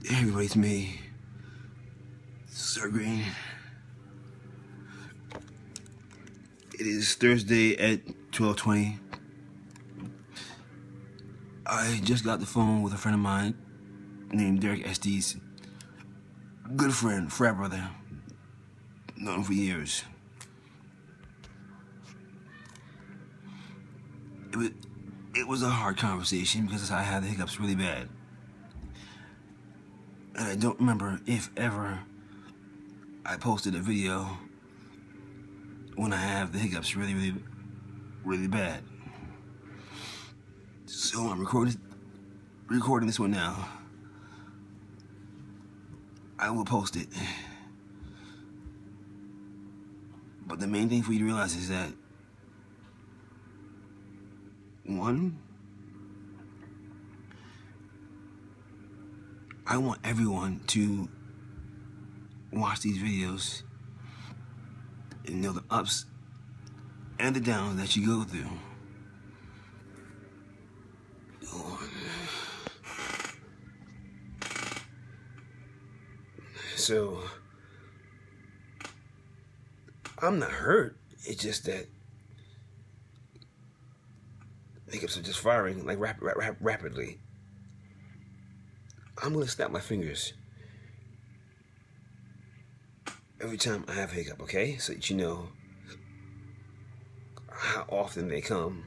Hey everybody, it's me, Sir Green. It is Thursday at 12:20. I just got the phone with a friend of mine named Derek Estes. Good friend, frat brother. Known him for years. It was a hard conversation because I had the hiccups really bad. And I don't remember if ever I posted a video when I have the hiccups really bad. So I'm recording this one now. I will post it. But the main thing for you to realize is that, one, I want everyone to watch these videos and know the ups and the downs that you go through. So, I'm not hurt. It's just that hiccups are just firing like rapidly. I'm gonna snap my fingers every time I have a hiccup, okay? So that you know how often they come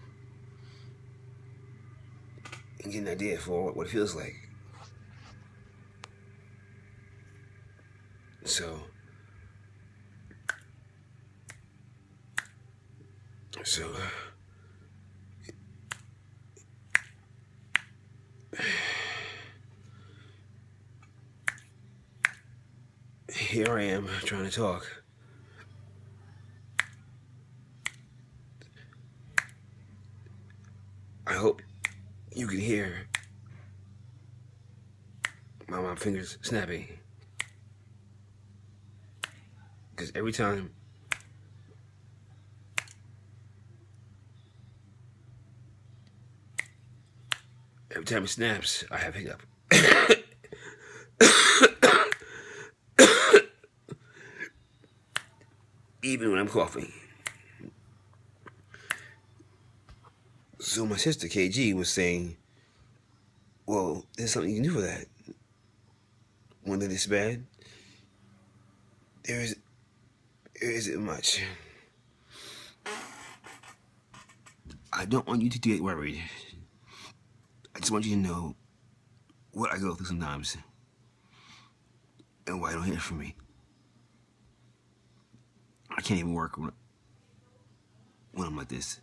and get an idea for what it feels like. So here I am trying to talk. I hope you can hear my fingers snapping. Because every time it snaps, I have hiccup. Even when I'm coughing. So my sister KG was saying, well, there's something you can do for that. When they're this bad, there isn't much. I don't want you to get worried. I just want you to know what I go through sometimes and why you don't hear from me. I can't even work when I'm like this.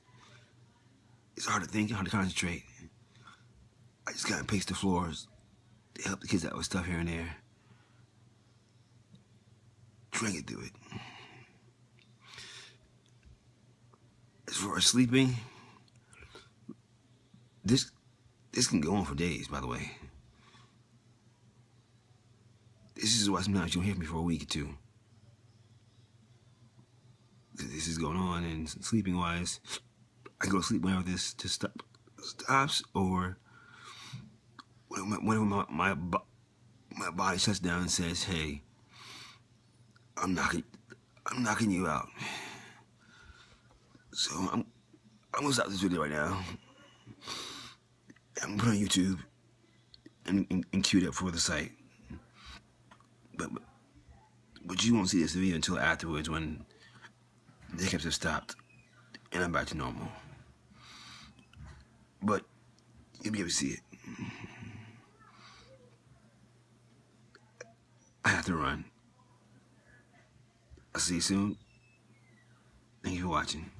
It's hard to think, hard to concentrate. I just gotta pace the floors to help the kids out with stuff here and there. Try to get through it. As far as sleeping, this can go on for days, by the way. This is why sometimes you don't hear from me for a week or two. This is going on, and sleeping-wise, I go to sleep whenever this stops, or whenever my body shuts down and says, "Hey, I'm knocking you out." So I'm gonna stop this video right now. I'm gonna put it on YouTube and queue it up for the site. But you won't see this video until afterwards when the hiccups have stopped and I'm back to normal. But you'll be able to see it. I have to run. I'll see you soon. Thank you for watching.